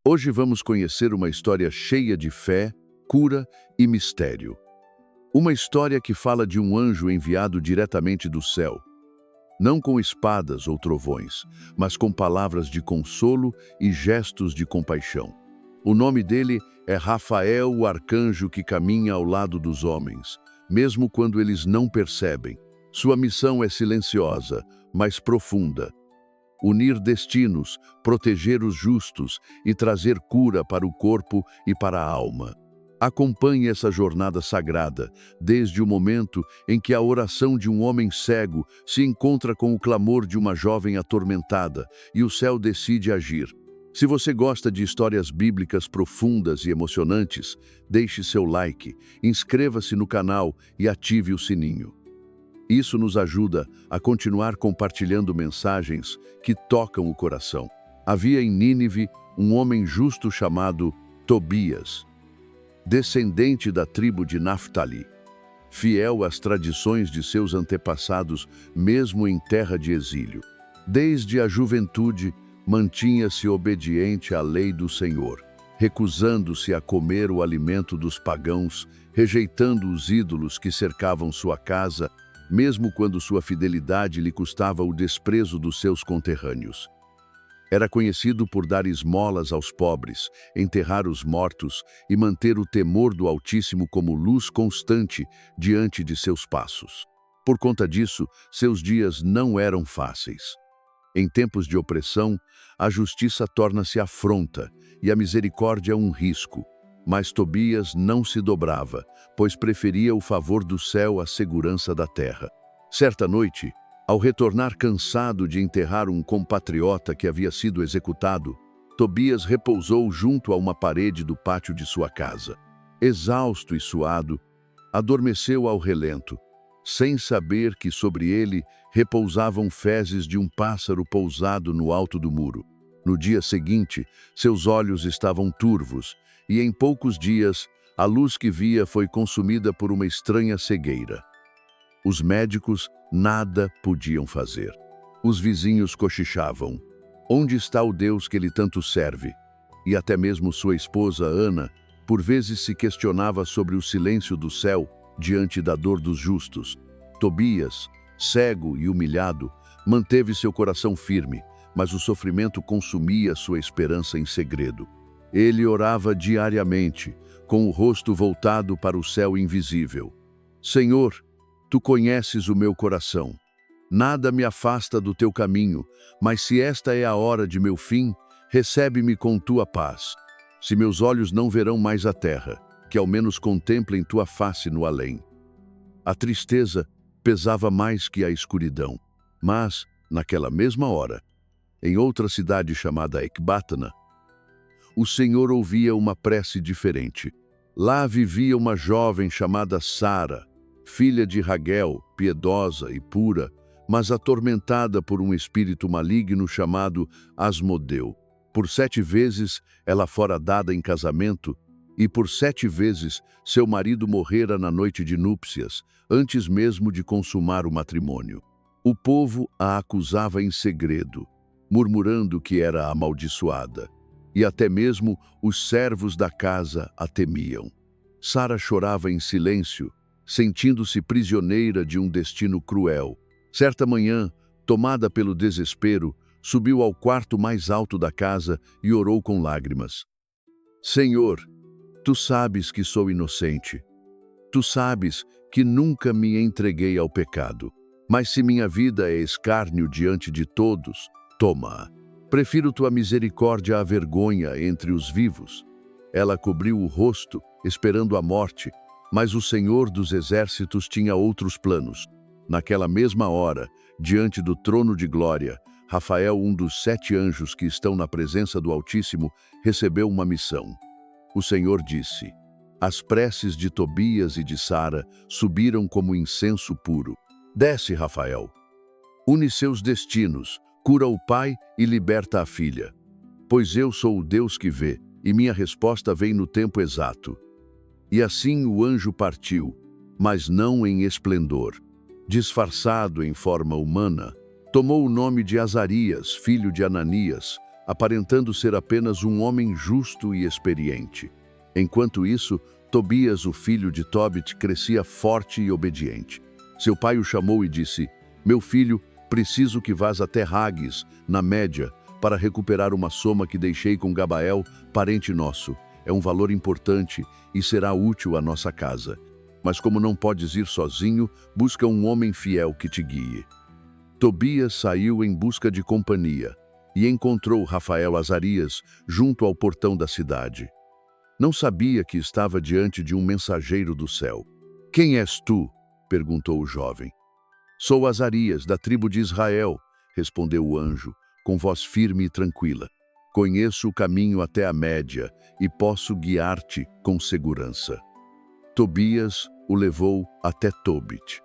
Hoje vamos conhecer uma história cheia de fé, cura e mistério. Uma história que fala de um anjo enviado diretamente do céu, não com espadas ou trovões, mas com palavras de consolo e gestos de compaixão. O nome dele é Rafael, o arcanjo que caminha ao lado dos homens, mesmo quando eles não percebem. Sua missão é silenciosa, mas profunda: unir destinos, proteger os justos e trazer cura para o corpo e para a alma. Acompanhe essa jornada sagrada, desde o momento em que a oração de um homem cego se encontra com o clamor de uma jovem atormentada e o céu decide agir. Se você gosta de histórias bíblicas profundas e emocionantes, deixe seu like, inscreva-se no canal e ative o sininho. Isso nos ajuda a continuar compartilhando mensagens que tocam o coração. Havia em Nínive um homem justo chamado Tobias, descendente da tribo de Naftali, fiel às tradições de seus antepassados, mesmo em terra de exílio. Desde a juventude, mantinha-se obediente à lei do Senhor, recusando-se a comer o alimento dos pagãos, rejeitando os ídolos que cercavam sua casa, mesmo quando sua fidelidade lhe custava o desprezo dos seus conterrâneos. Era conhecido por dar esmolas aos pobres, enterrar os mortos e manter o temor do Altíssimo como luz constante diante de seus passos. Por conta disso, seus dias não eram fáceis. Em tempos de opressão, a justiça torna-se afronta e a misericórdia um risco. Mas Tobias não se dobrava, pois preferia o favor do céu à segurança da terra. Certa noite, ao retornar cansado de enterrar um compatriota que havia sido executado, Tobias repousou junto a uma parede do pátio de sua casa. Exausto e suado, adormeceu ao relento, sem saber que sobre ele repousavam fezes de um pássaro pousado no alto do muro. No dia seguinte, seus olhos estavam turvos, e em poucos dias, a luz que via foi consumida por uma estranha cegueira. Os médicos nada podiam fazer. Os vizinhos cochichavam: onde está o Deus que ele tanto serve? E até mesmo sua esposa, Ana, por vezes se questionava sobre o silêncio do céu diante da dor dos justos. Tobias, cego e humilhado, manteve seu coração firme, mas o sofrimento consumia sua esperança em segredo. Ele orava diariamente, com o rosto voltado para o céu invisível. Senhor, tu conheces o meu coração. Nada me afasta do teu caminho, mas se esta é a hora de meu fim, recebe-me com tua paz. Se meus olhos não verão mais a terra, que ao menos contemplem tua face no além. A tristeza pesava mais que a escuridão, mas, naquela mesma hora, em outra cidade chamada Ecbatana, o Senhor ouvia uma prece diferente. Lá vivia uma jovem chamada Sara, filha de Raguel, piedosa e pura, mas atormentada por um espírito maligno chamado Asmodeu. Por 7 vezes ela fora dada em casamento, e por 7 vezes seu marido morrera na noite de núpcias, antes mesmo de consumar o matrimônio. O povo a acusava em segredo, murmurando que era amaldiçoada, e até mesmo os servos da casa a temiam. Sara chorava em silêncio, sentindo-se prisioneira de um destino cruel. Certa manhã, tomada pelo desespero, subiu ao quarto mais alto da casa e orou com lágrimas. Senhor, tu sabes que sou inocente. Tu sabes que nunca me entreguei ao pecado. Mas se minha vida é escárnio diante de todos, toma-a. Prefiro tua misericórdia à vergonha entre os vivos. Ela cobriu o rosto, esperando a morte, mas o Senhor dos Exércitos tinha outros planos. Naquela mesma hora, diante do trono de glória, Rafael, um dos 7 anjos que estão na presença do Altíssimo, recebeu uma missão. O Senhor disse: as preces de Tobias e de Sara subiram como incenso puro. Desce, Rafael. Une seus destinos, cura o pai e liberta a filha. Pois eu sou o Deus que vê, e minha resposta vem no tempo exato. E assim o anjo partiu, mas não em esplendor. Disfarçado em forma humana, tomou o nome de Azarias, filho de Ananias, aparentando ser apenas um homem justo e experiente. Enquanto isso, Tobias, o filho de Tobit, crescia forte e obediente. Seu pai o chamou e disse: "Meu filho, preciso que vás até Ragues, na Média, para recuperar uma soma que deixei com Gabael, parente nosso. É um valor importante e será útil à nossa casa. Mas como não podes ir sozinho, busca um homem fiel que te guie." Tobias saiu em busca de companhia e encontrou Rafael Azarias junto ao portão da cidade. Não sabia que estava diante de um mensageiro do céu. "Quem és tu?" perguntou o jovem. "Sou Azarias, da tribo de Israel", respondeu o anjo, com voz firme e tranquila. "Conheço o caminho até a Média e posso guiar-te com segurança." Tobias o levou até Tobit,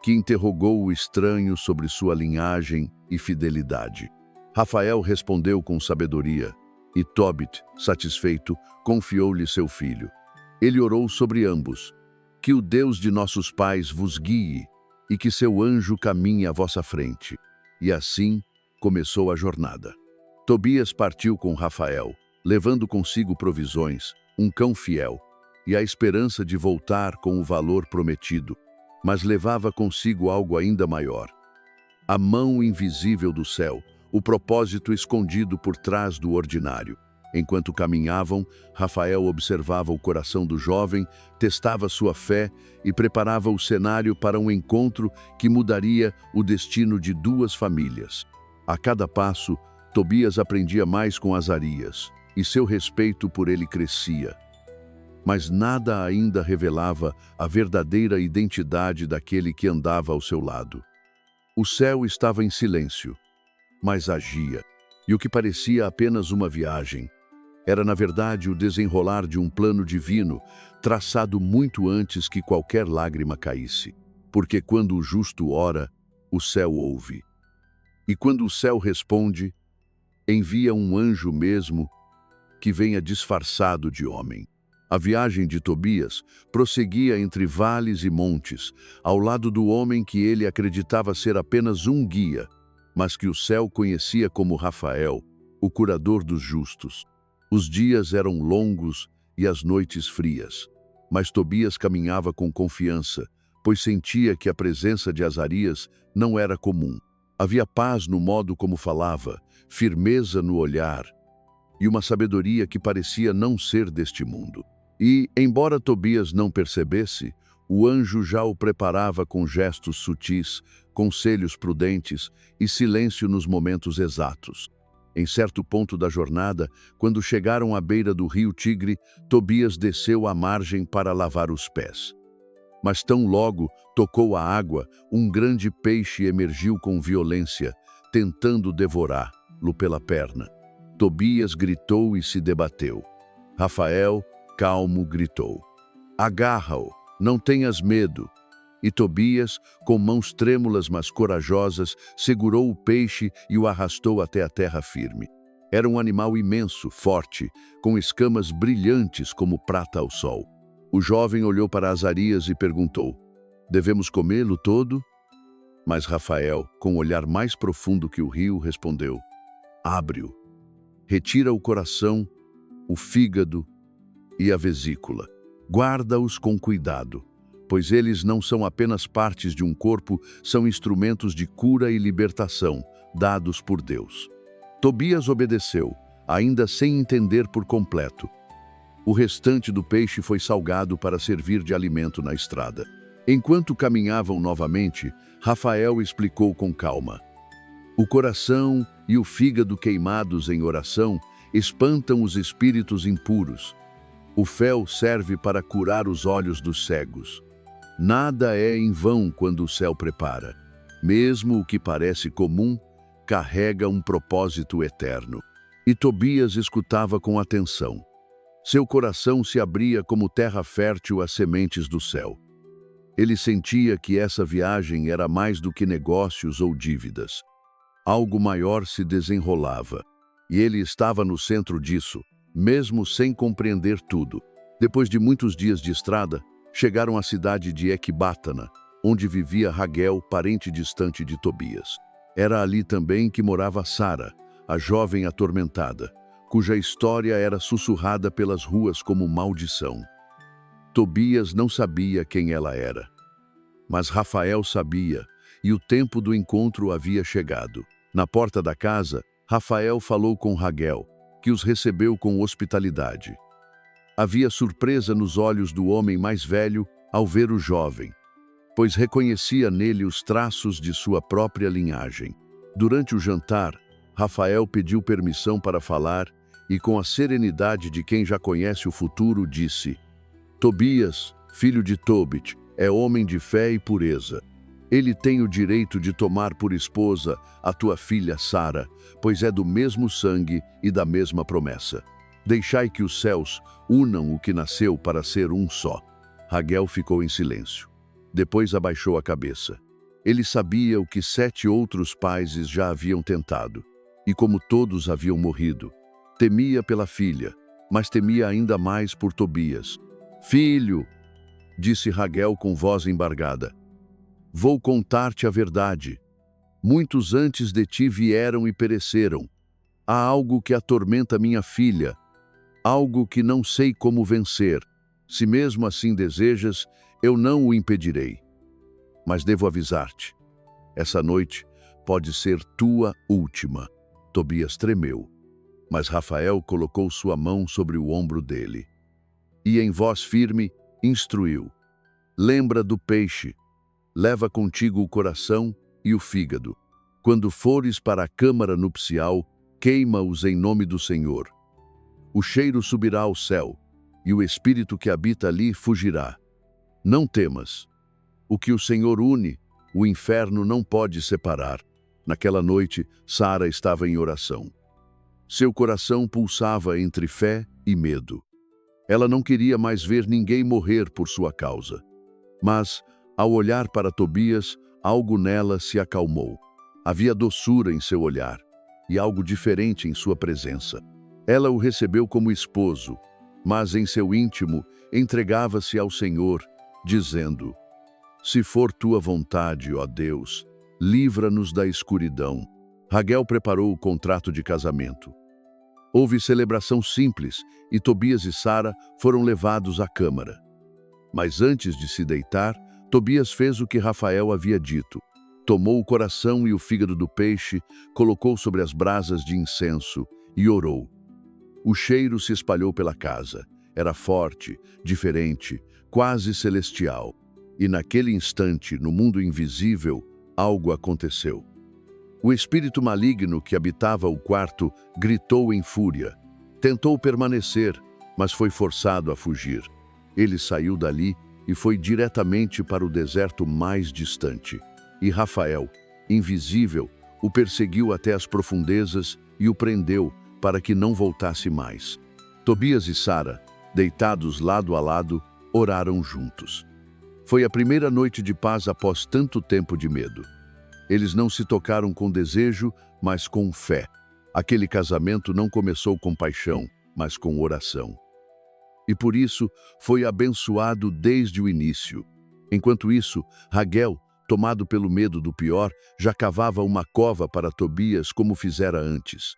que interrogou o estranho sobre sua linhagem e fidelidade. Rafael respondeu com sabedoria, e Tobit, satisfeito, confiou-lhe seu filho. Ele orou sobre ambos: "Que o Deus de nossos pais vos guie, e que seu anjo caminhe à vossa frente." E assim começou a jornada. Tobias partiu com Rafael, levando consigo provisões, um cão fiel, e a esperança de voltar com o valor prometido, mas levava consigo algo ainda maior: a mão invisível do céu, o propósito escondido por trás do ordinário. Enquanto caminhavam, Rafael observava o coração do jovem, testava sua fé e preparava o cenário para um encontro que mudaria o destino de duas famílias. A cada passo, Tobias aprendia mais com Azarias, e seu respeito por ele crescia. Mas nada ainda revelava a verdadeira identidade daquele que andava ao seu lado. O céu estava em silêncio, mas agia, e o que parecia apenas uma viagem era, na verdade, o desenrolar de um plano divino, traçado muito antes que qualquer lágrima caísse. Porque quando o justo ora, o céu ouve. E quando o céu responde, envia um anjo mesmo que venha disfarçado de homem. A viagem de Tobias prosseguia entre vales e montes, ao lado do homem que ele acreditava ser apenas um guia, mas que o céu conhecia como Rafael, o curador dos justos. Os dias eram longos e as noites frias, mas Tobias caminhava com confiança, pois sentia que a presença de Azarias não era comum. Havia paz no modo como falava, firmeza no olhar e uma sabedoria que parecia não ser deste mundo. E, embora Tobias não percebesse, o anjo já o preparava com gestos sutis, conselhos prudentes e silêncio nos momentos exatos. Em certo ponto da jornada, quando chegaram à beira do rio Tigre, Tobias desceu à margem para lavar os pés. Mas tão logo tocou a água, um grande peixe emergiu com violência, tentando devorá-lo pela perna. Tobias gritou e se debateu. Rafael, calmo, gritou: "Agarra-o, não tenhas medo." E Tobias, com mãos trêmulas mas corajosas, segurou o peixe e o arrastou até a terra firme. Era um animal imenso, forte, com escamas brilhantes como prata ao sol. O jovem olhou para Azarias e perguntou: "Devemos comê-lo todo?" Mas Rafael, com um olhar mais profundo que o rio, respondeu: "Abre-o. Retira o coração, o fígado e a vesícula. Guarda-os com cuidado, pois eles não são apenas partes de um corpo, são instrumentos de cura e libertação, dados por Deus." Tobias obedeceu, ainda sem entender por completo. O restante do peixe foi salgado para servir de alimento na estrada. Enquanto caminhavam novamente, Rafael explicou com calma: "O coração e o fígado queimados em oração espantam os espíritos impuros. O fel serve para curar os olhos dos cegos. Nada é em vão quando o céu prepara. Mesmo o que parece comum, carrega um propósito eterno." E Tobias escutava com atenção. Seu coração se abria como terra fértil às sementes do céu. Ele sentia que essa viagem era mais do que negócios ou dívidas. Algo maior se desenrolava, e ele estava no centro disso, mesmo sem compreender tudo. Depois de muitos dias de estrada, chegaram à cidade de Ecbátana, onde vivia Raguel, parente distante de Tobias. Era ali também que morava Sara, a jovem atormentada, cuja história era sussurrada pelas ruas como maldição. Tobias não sabia quem ela era, mas Rafael sabia, e o tempo do encontro havia chegado. Na porta da casa, Rafael falou com Raguel, que os recebeu com hospitalidade. Havia surpresa nos olhos do homem mais velho ao ver o jovem, pois reconhecia nele os traços de sua própria linhagem. Durante o jantar, Rafael pediu permissão para falar e, com a serenidade de quem já conhece o futuro, disse: Tobias, filho de Tobit, é homem de fé e pureza. Ele tem o direito de tomar por esposa a tua filha Sara, pois é do mesmo sangue e da mesma promessa. Deixai que os céus unam o que nasceu para ser um só. Raguel ficou em silêncio. Depois abaixou a cabeça. Ele sabia o que 7 outros pais já haviam tentado, e como todos haviam morrido. Temia pela filha, mas temia ainda mais por Tobias. Filho, disse Raguel com voz embargada, vou contar-te a verdade. Muitos antes de ti vieram e pereceram. Há algo que atormenta minha filha, algo que não sei como vencer. Se mesmo assim desejas, eu não o impedirei. Mas devo avisar-te, essa noite pode ser tua última. Tobias tremeu, mas Rafael colocou sua mão sobre o ombro dele. E em voz firme, instruiu: lembra do peixe, leva contigo o coração e o fígado. Quando fores para a câmara nupcial, queima-os em nome do Senhor. O cheiro subirá ao céu, e o espírito que habita ali fugirá. Não temas. O que o Senhor une, o inferno não pode separar. Naquela noite, Sara estava em oração. Seu coração pulsava entre fé e medo. Ela não queria mais ver ninguém morrer por sua causa. Mas, ao olhar para Tobias, algo nela se acalmou. Havia doçura em seu olhar e algo diferente em sua presença. Ela o recebeu como esposo, mas em seu íntimo entregava-se ao Senhor, dizendo: se for tua vontade, ó Deus, livra-nos da escuridão. Raguel preparou o contrato de casamento. Houve celebração simples e Tobias e Sara foram levados à câmara. Mas antes de se deitar, Tobias fez o que Rafael havia dito. Tomou o coração e o fígado do peixe, colocou sobre as brasas de incenso e orou. O cheiro se espalhou pela casa. Era forte, diferente, quase celestial. E naquele instante, no mundo invisível, algo aconteceu. O espírito maligno que habitava o quarto gritou em fúria. Tentou permanecer, mas foi forçado a fugir. Ele saiu dali e foi diretamente para o deserto mais distante. E Rafael, invisível, o perseguiu até as profundezas e o prendeu para que não voltasse mais. Tobias e Sara, deitados lado a lado, oraram juntos. Foi a primeira noite de paz após tanto tempo de medo. Eles não se tocaram com desejo, mas com fé. Aquele casamento não começou com paixão, mas com oração. E por isso foi abençoado desde o início. Enquanto isso, Raguel, tomado pelo medo do pior, já cavava uma cova para Tobias como fizera antes.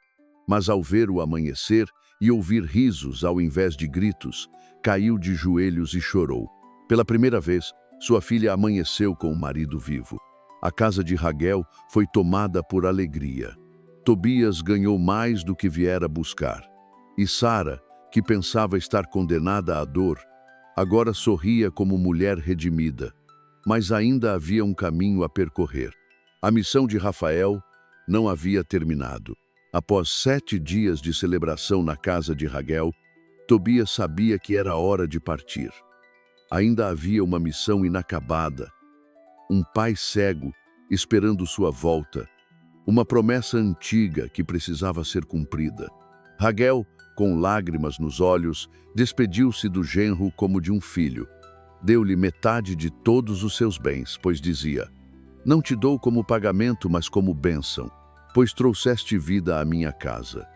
Mas ao ver o amanhecer e ouvir risos ao invés de gritos, caiu de joelhos e chorou. Pela primeira vez, sua filha amanheceu com o marido vivo. A casa de Raguel foi tomada por alegria. Tobias ganhou mais do que viera buscar. E Sara, que pensava estar condenada à dor, agora sorria como mulher redimida. Mas ainda havia um caminho a percorrer. A missão de Rafael não havia terminado. Após 7 dias de celebração na casa de Raguel, Tobias sabia que era hora de partir. Ainda havia uma missão inacabada. Um pai cego esperando sua volta. Uma promessa antiga que precisava ser cumprida. Raguel, com lágrimas nos olhos, despediu-se do genro como de um filho. Deu-lhe metade de todos os seus bens, pois dizia: não te dou como pagamento, mas como bênção, pois trouxeste vida à minha casa.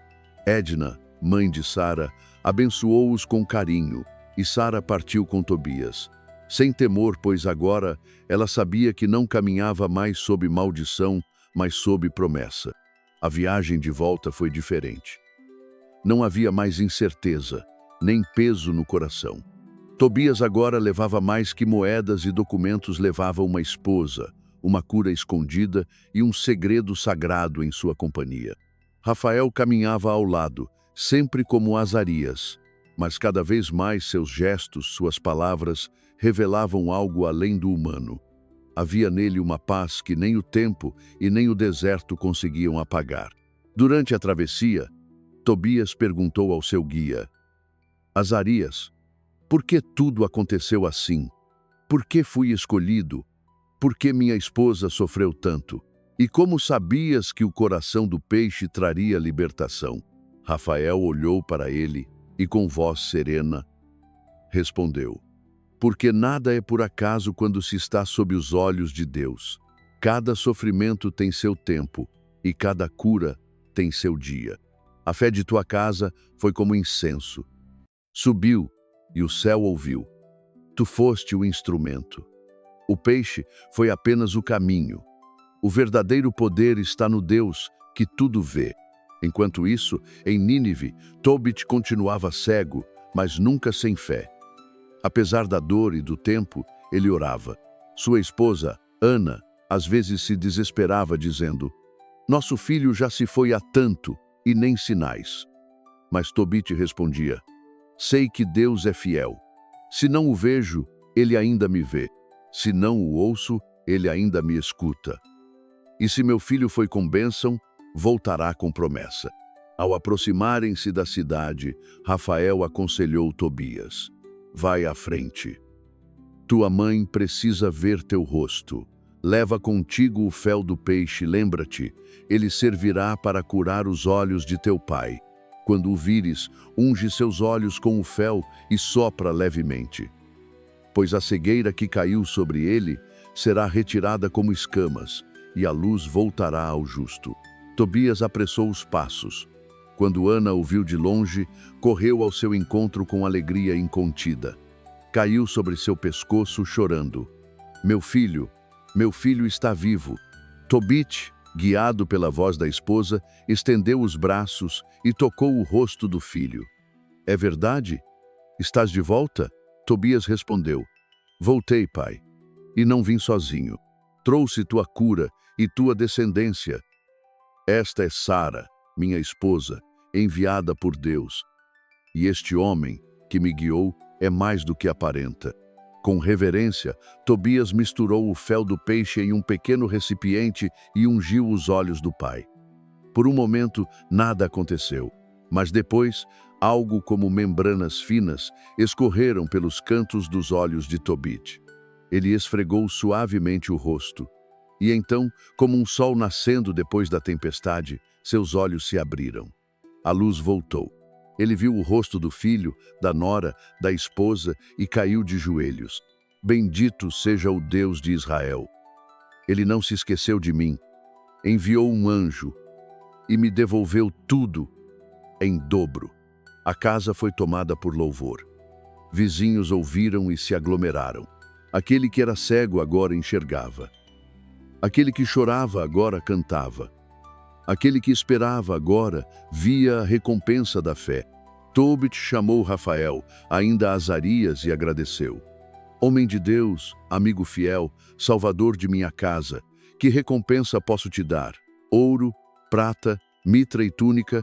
Edna, mãe de Sara, abençoou-os com carinho, e Sara partiu com Tobias. Sem temor, pois agora ela sabia que não caminhava mais sob maldição, mas sob promessa. A viagem de volta foi diferente. Não havia mais incerteza, nem peso no coração. Tobias agora levava mais que moedas e documentos, levava uma esposa, uma cura escondida e um segredo sagrado em sua companhia. Rafael caminhava ao lado, sempre como Azarias, mas cada vez mais seus gestos, suas palavras, revelavam algo além do humano. Havia nele uma paz que nem o tempo e nem o deserto conseguiam apagar. Durante a travessia, Tobias perguntou ao seu guia: Azarias, por que tudo aconteceu assim? Por que fui escolhido? Por que minha esposa sofreu tanto? E como sabias que o coração do peixe traria libertação? Rafael olhou para ele e, com voz serena, respondeu: porque nada é por acaso quando se está sob os olhos de Deus. Cada sofrimento tem seu tempo e cada cura tem seu dia. A fé de tua casa foi como incenso. Subiu e o céu ouviu. Tu foste o instrumento. O peixe foi apenas o caminho. O verdadeiro poder está no Deus que tudo vê. Enquanto isso, em Nínive, Tobit continuava cego, mas nunca sem fé. Apesar da dor e do tempo, ele orava. Sua esposa, Ana, às vezes se desesperava, dizendo: nosso filho já se foi há tanto, e nem sinais. Mas Tobit respondia: sei que Deus é fiel. Se não o vejo, ele ainda me vê. Se não o ouço, ele ainda me escuta. E se meu filho foi com bênção, voltará com promessa. Ao aproximarem-se da cidade, Rafael aconselhou Tobias: vai à frente. Tua mãe precisa ver teu rosto. Leva contigo o fel do peixe, lembra-te, ele servirá para curar os olhos de teu pai. Quando o vires, unge seus olhos com o fel e sopra levemente. Pois a cegueira que caiu sobre ele será retirada como escamas, e a luz voltará ao justo. Tobias apressou os passos. Quando Ana o viu de longe, correu ao seu encontro com alegria incontida. Caiu sobre seu pescoço, chorando. Meu filho está vivo. Tobit, guiado pela voz da esposa, estendeu os braços e tocou o rosto do filho. É verdade? Estás de volta? Tobias respondeu: voltei, pai, e não vim sozinho. Trouxe tua cura e tua descendência. Esta é Sara, minha esposa, enviada por Deus. E este homem que me guiou é mais do que aparenta. Com reverência, Tobias misturou o fel do peixe em um pequeno recipiente e ungiu os olhos do pai. Por um momento, nada aconteceu, mas depois, algo como membranas finas escorreram pelos cantos dos olhos de Tobit. Ele esfregou suavemente o rosto. E então, como um sol nascendo depois da tempestade, seus olhos se abriram. A luz voltou. Ele viu o rosto do filho, da nora, da esposa e caiu de joelhos. Bendito seja o Deus de Israel. Ele não se esqueceu de mim. Enviou um anjo e me devolveu tudo em dobro. A casa foi tomada por louvor. Vizinhos ouviram e se aglomeraram. Aquele que era cego agora enxergava. Aquele que chorava agora cantava. Aquele que esperava agora via a recompensa da fé. Tobit chamou Rafael, ainda Azarias, e agradeceu. Homem de Deus, amigo fiel, salvador de minha casa, que recompensa posso te dar? Ouro, prata, mitra e túnica?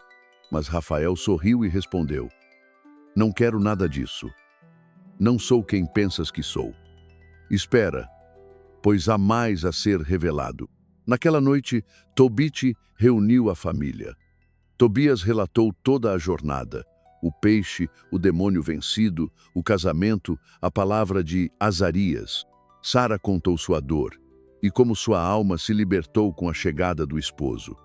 Mas Rafael sorriu e respondeu: não quero nada disso. Não sou quem pensas que sou. Espera, pois há mais a ser revelado. Naquela noite, Tobit reuniu a família. Tobias relatou toda a jornada: o peixe, o demônio vencido, o casamento, a palavra de Azarias. Sara contou sua dor e como sua alma se libertou com a chegada do esposo.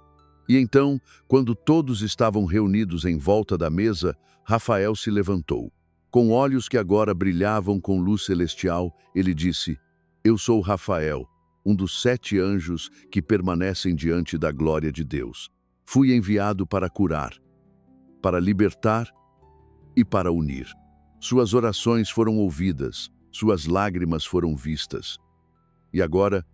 E então, quando todos estavam reunidos em volta da mesa, Rafael se levantou. Com olhos que agora brilhavam com luz celestial, ele disse: eu sou Rafael, um dos 7 anjos que permanecem diante da glória de Deus. Fui enviado para curar, para libertar e para unir. Suas orações foram ouvidas, suas lágrimas foram vistas. E agora,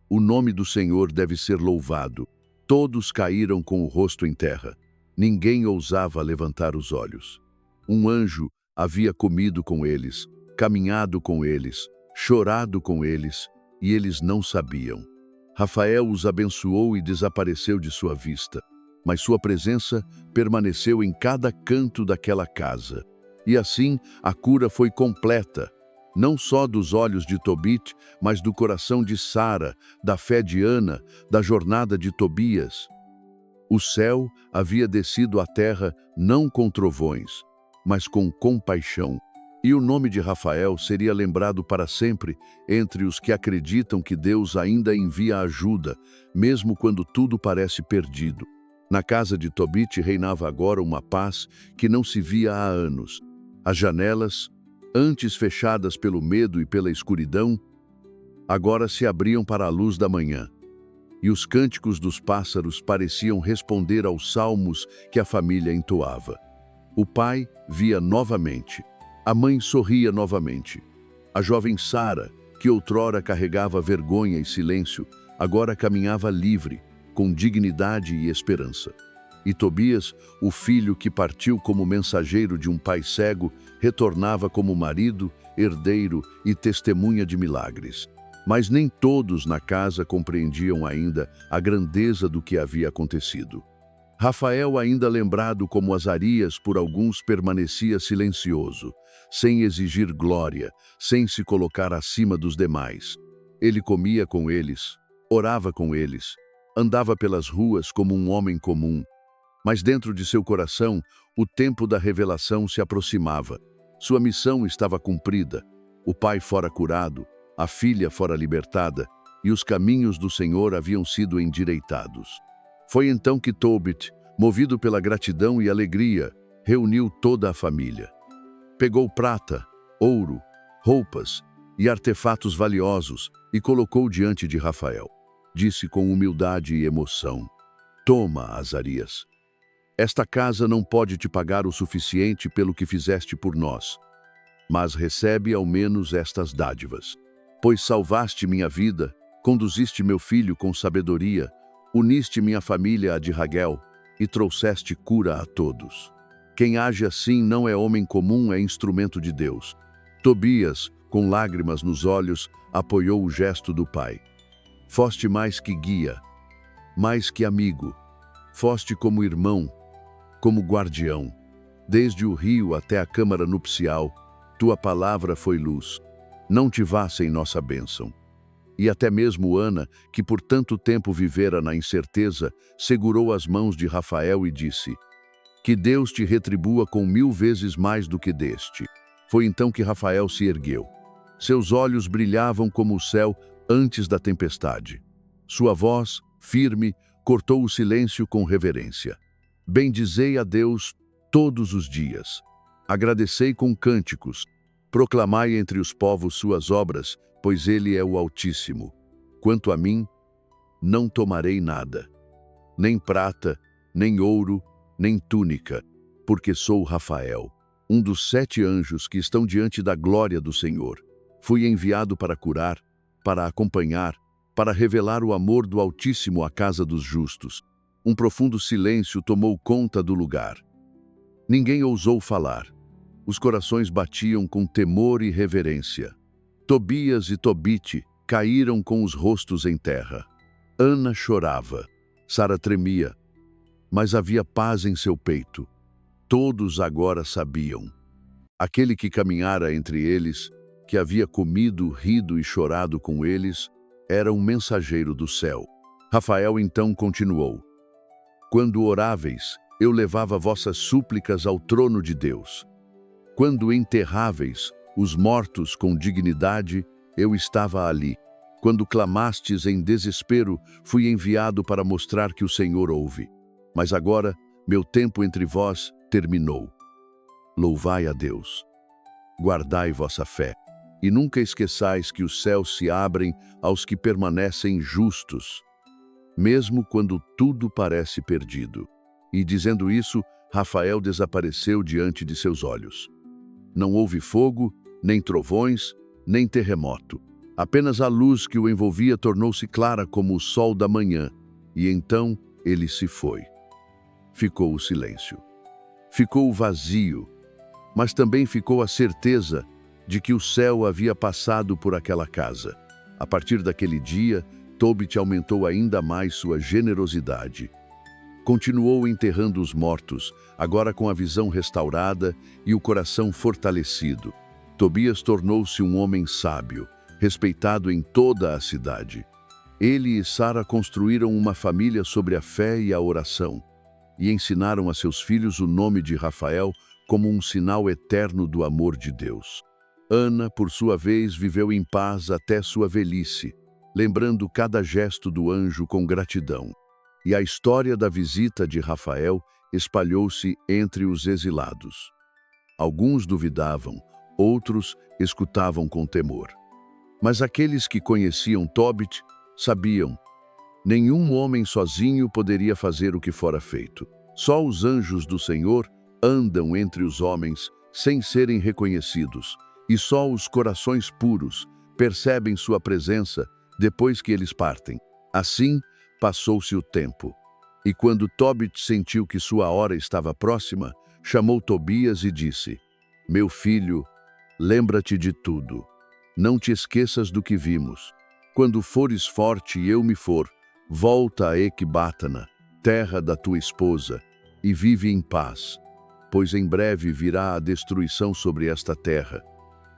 o nome do Senhor deve ser louvado. Todos caíram com o rosto em terra. Ninguém ousava levantar os olhos. Um anjo havia comido com eles, caminhado com eles, chorado com eles, e eles não sabiam. Rafael os abençoou e desapareceu de sua vista, mas sua presença permaneceu em cada canto daquela casa. E assim a cura foi completa, não só dos olhos de Tobit, mas do coração de Sara, da fé de Ana, da jornada de Tobias. O céu havia descido à terra não com trovões, mas com compaixão. E o nome de Rafael seria lembrado para sempre entre os que acreditam que Deus ainda envia ajuda, mesmo quando tudo parece perdido. Na casa de Tobit reinava agora uma paz que não se via há anos. As janelas, antes fechadas pelo medo e pela escuridão, agora se abriam para a luz da manhã. E os cânticos dos pássaros pareciam responder aos salmos que a família entoava. O pai via novamente. A mãe sorria novamente. A jovem Sara, que outrora carregava vergonha e silêncio, agora caminhava livre, com dignidade e esperança. E Tobias, o filho que partiu como mensageiro de um pai cego, retornava como marido, herdeiro e testemunha de milagres. Mas nem todos na casa compreendiam ainda a grandeza do que havia acontecido. Rafael, ainda lembrado como Azarias por alguns, permanecia silencioso, sem exigir glória, sem se colocar acima dos demais. Ele comia com eles, orava com eles, andava pelas ruas como um homem comum. Mas dentro de seu coração, o tempo da revelação se aproximava. Sua missão estava cumprida. O pai fora curado, a filha fora libertada, e os caminhos do Senhor haviam sido endireitados. Foi então que Tobit, movido pela gratidão e alegria, reuniu toda a família. Pegou prata, ouro, roupas e artefatos valiosos e colocou diante de Rafael. Disse com humildade e emoção: "Toma, Azarias. Esta casa não pode te pagar o suficiente pelo que fizeste por nós, mas recebe ao menos estas dádivas. Pois salvaste minha vida, conduziste meu filho com sabedoria, uniste minha família a de Raguel e trouxeste cura a todos. Quem age assim não é homem comum, é instrumento de Deus." Tobias, com lágrimas nos olhos, apoiou o gesto do pai. "Foste mais que guia, mais que amigo. Foste como irmão, como guardião. Desde o rio até a câmara nupcial, tua palavra foi luz. Não te vá sem nossa bênção." E até mesmo Ana, que por tanto tempo vivera na incerteza, segurou as mãos de Rafael e disse: "Que Deus te retribua com 1000 vezes mais do que deste." Foi então que Rafael se ergueu. Seus olhos brilhavam como o céu antes da tempestade. Sua voz, firme, cortou o silêncio com reverência. "Bendizei a Deus todos os dias. Agradecei com cânticos. Proclamai entre os povos suas obras, pois Ele é o Altíssimo. Quanto a mim, não tomarei nada, nem prata, nem ouro, nem túnica, porque sou Rafael, um dos 7 anjos que estão diante da glória do Senhor. Fui enviado para curar, para acompanhar, para revelar o amor do Altíssimo à casa dos justos." Um profundo silêncio tomou conta do lugar. Ninguém ousou falar. Os corações batiam com temor e reverência. Tobias e Tobit caíram com os rostos em terra. Ana chorava. Sara tremia. Mas havia paz em seu peito. Todos agora sabiam. Aquele que caminhara entre eles, que havia comido, rido e chorado com eles, era um mensageiro do céu. Rafael então continuou: "Quando oráveis, eu levava vossas súplicas ao trono de Deus. Quando enterráveis os mortos com dignidade, eu estava ali. Quando clamastes em desespero, fui enviado para mostrar que o Senhor ouve. Mas agora, meu tempo entre vós terminou. Louvai a Deus. Guardai vossa fé, e nunca esqueçais que os céus se abrem aos que permanecem justos, mesmo quando tudo parece perdido." E dizendo isso, Rafael desapareceu diante de seus olhos. Não houve fogo, nem trovões, nem terremoto. Apenas a luz que o envolvia tornou-se clara como o sol da manhã, e então ele se foi. Ficou o silêncio. Ficou o vazio, mas também ficou a certeza de que o céu havia passado por aquela casa. A partir daquele dia, Tobit aumentou ainda mais sua generosidade. Continuou enterrando os mortos, agora com a visão restaurada e o coração fortalecido. Tobias tornou-se um homem sábio, respeitado em toda a cidade. Ele e Sara construíram uma família sobre a fé e a oração, e ensinaram a seus filhos o nome de Rafael como um sinal eterno do amor de Deus. Ana, por sua vez, viveu em paz até sua velhice, lembrando cada gesto do anjo com gratidão. E a história da visita de Rafael espalhou-se entre os exilados. Alguns duvidavam, outros escutavam com temor. Mas aqueles que conheciam Tobit sabiam: nenhum homem sozinho poderia fazer o que fora feito. Só os anjos do Senhor andam entre os homens sem serem reconhecidos, e só os corações puros percebem sua presença depois que eles partem. Assim, passou-se o tempo, e quando Tobit sentiu que sua hora estava próxima, chamou Tobias e disse: Meu filho, lembra-te de tudo. Não te esqueças do que vimos. Quando fores forte e eu me for, volta a Ecbatana, terra da tua esposa, e vive em paz, pois em breve virá a destruição sobre esta terra.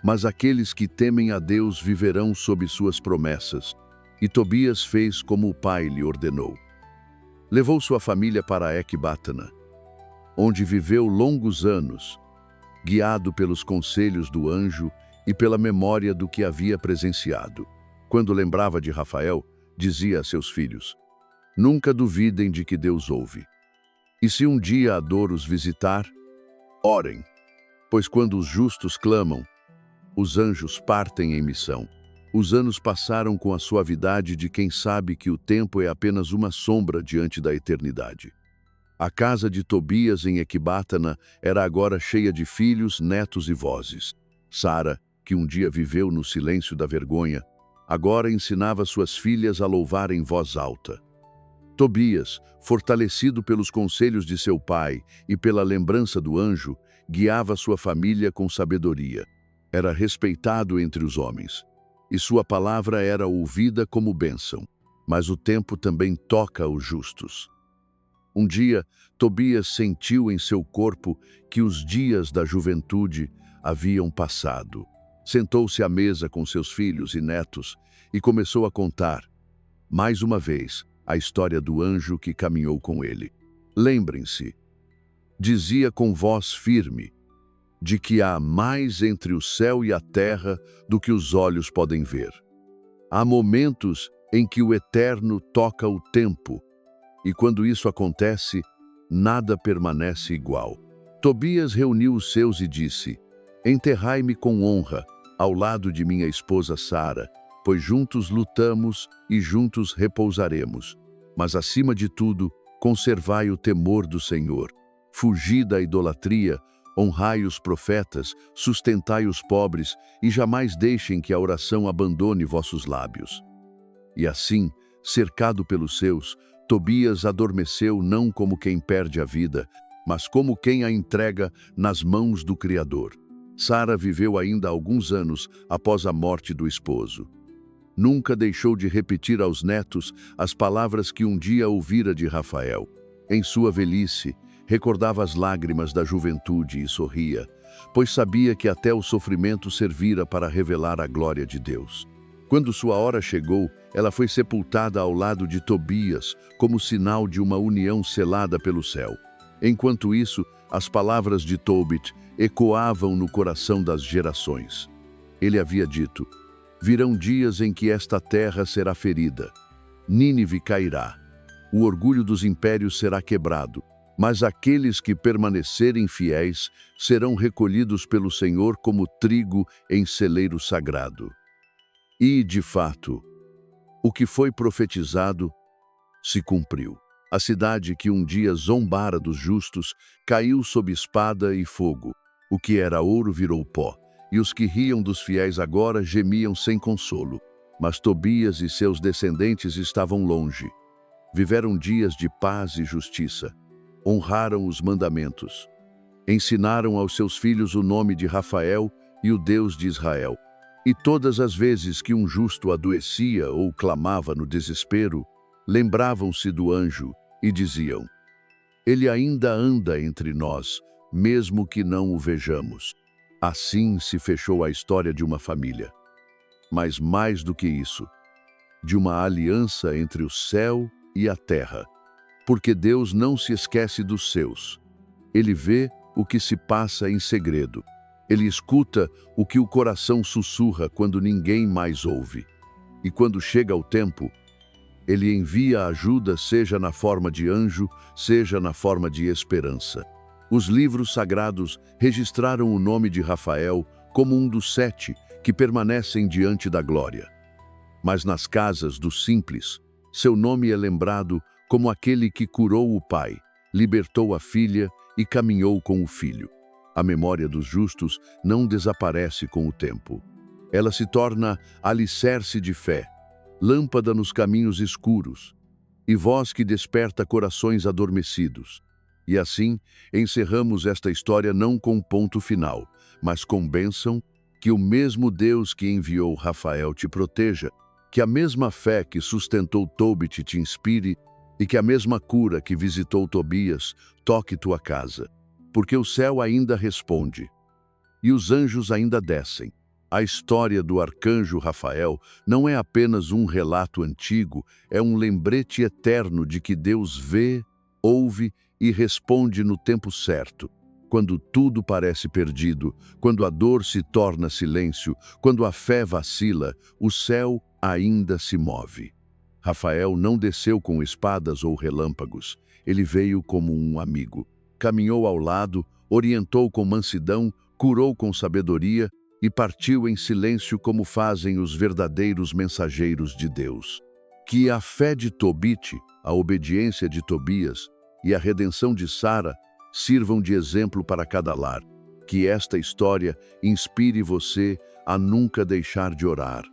Mas aqueles que temem a Deus viverão sob suas promessas. E Tobias fez como o pai lhe ordenou. Levou sua família para Ecbatana, onde viveu longos anos, guiado pelos conselhos do anjo e pela memória do que havia presenciado. Quando lembrava de Rafael, dizia a seus filhos: Nunca duvidem de que Deus ouve. E se um dia a dor os visitar, orem, pois quando os justos clamam, os anjos partem em missão. Os anos passaram com a suavidade de quem sabe que o tempo é apenas uma sombra diante da eternidade. A casa de Tobias em Ecbatana era agora cheia de filhos, netos e vozes. Sara, que um dia viveu no silêncio da vergonha, agora ensinava suas filhas a louvar em voz alta. Tobias, fortalecido pelos conselhos de seu pai e pela lembrança do anjo, guiava sua família com sabedoria. Era respeitado entre os homens, e sua palavra era ouvida como bênção. Mas o tempo também toca os justos. Um dia, Tobias sentiu em seu corpo que os dias da juventude haviam passado. Sentou-se à mesa com seus filhos e netos e começou a contar, mais uma vez, a história do anjo que caminhou com ele. Lembrem-se, dizia com voz firme, de que há mais entre o céu e a terra do que os olhos podem ver. Há momentos em que o eterno toca o tempo, e quando isso acontece, nada permanece igual. Tobias reuniu os seus e disse: Enterrai-me com honra, ao lado de minha esposa Sara, pois juntos lutamos e juntos repousaremos. Mas acima de tudo, conservai o temor do Senhor. Fugi da idolatria, honrai os profetas, sustentai os pobres e jamais deixem que a oração abandone vossos lábios. E assim, cercado pelos seus, Tobias adormeceu não como quem perde a vida, mas como quem a entrega nas mãos do Criador. Sara viveu ainda alguns anos após a morte do esposo. Nunca deixou de repetir aos netos as palavras que um dia ouvira de Rafael. Em sua velhice, recordava as lágrimas da juventude e sorria, pois sabia que até o sofrimento servira para revelar a glória de Deus. Quando sua hora chegou, ela foi sepultada ao lado de Tobias, como sinal de uma união selada pelo céu. Enquanto isso, as palavras de Tobit ecoavam no coração das gerações. Ele havia dito: Virão dias em que esta terra será ferida. Nínive cairá. O orgulho dos impérios será quebrado. Mas aqueles que permanecerem fiéis serão recolhidos pelo Senhor como trigo em celeiro sagrado. E, de fato, o que foi profetizado se cumpriu. A cidade que um dia zombara dos justos caiu sob espada e fogo. O que era ouro virou pó, e os que riam dos fiéis agora gemiam sem consolo. Mas Tobias e seus descendentes estavam longe. Viveram dias de paz e justiça. Honraram os mandamentos. Ensinaram aos seus filhos o nome de Rafael e o Deus de Israel. E todas as vezes que um justo adoecia ou clamava no desespero, lembravam-se do anjo e diziam: Ele ainda anda entre nós, mesmo que não o vejamos. Assim se fechou a história de uma família. Mas mais do que isso, de uma aliança entre o céu e a terra. Porque Deus não se esquece dos seus. Ele vê o que se passa em segredo. Ele escuta o que o coração sussurra quando ninguém mais ouve. E quando chega o tempo, ele envia ajuda, seja na forma de anjo, seja na forma de esperança. Os livros sagrados registraram o nome de Rafael como um dos 7 que permanecem diante da glória. Mas nas casas dos simples, seu nome é lembrado como aquele que curou o pai, libertou a filha e caminhou com o filho. A memória dos justos não desaparece com o tempo. Ela se torna alicerce de fé, lâmpada nos caminhos escuros, e voz que desperta corações adormecidos. E assim, encerramos esta história não com ponto final, mas com bênção, que o mesmo Deus que enviou Rafael te proteja, que a mesma fé que sustentou Tobit te inspire, e que a mesma cura que visitou Tobias toque tua casa. Porque o céu ainda responde, e os anjos ainda descem. A história do arcanjo Rafael não é apenas um relato antigo, é um lembrete eterno de que Deus vê, ouve e responde no tempo certo. Quando tudo parece perdido, quando a dor se torna silêncio, quando a fé vacila, o céu ainda se move. Rafael não desceu com espadas ou relâmpagos, ele veio como um amigo. Caminhou ao lado, orientou com mansidão, curou com sabedoria e partiu em silêncio como fazem os verdadeiros mensageiros de Deus. Que a fé de Tobit, a obediência de Tobias e a redenção de Sara sirvam de exemplo para cada lar. Que esta história inspire você a nunca deixar de orar,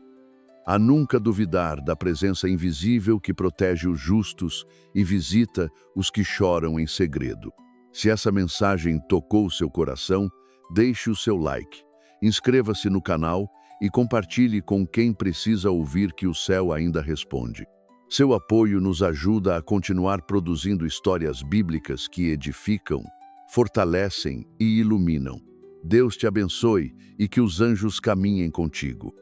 a nunca duvidar da presença invisível que protege os justos e visita os que choram em segredo. Se essa mensagem tocou seu coração, deixe o seu like, inscreva-se no canal e compartilhe com quem precisa ouvir que o céu ainda responde. Seu apoio nos ajuda a continuar produzindo histórias bíblicas que edificam, fortalecem e iluminam. Deus te abençoe e que os anjos caminhem contigo.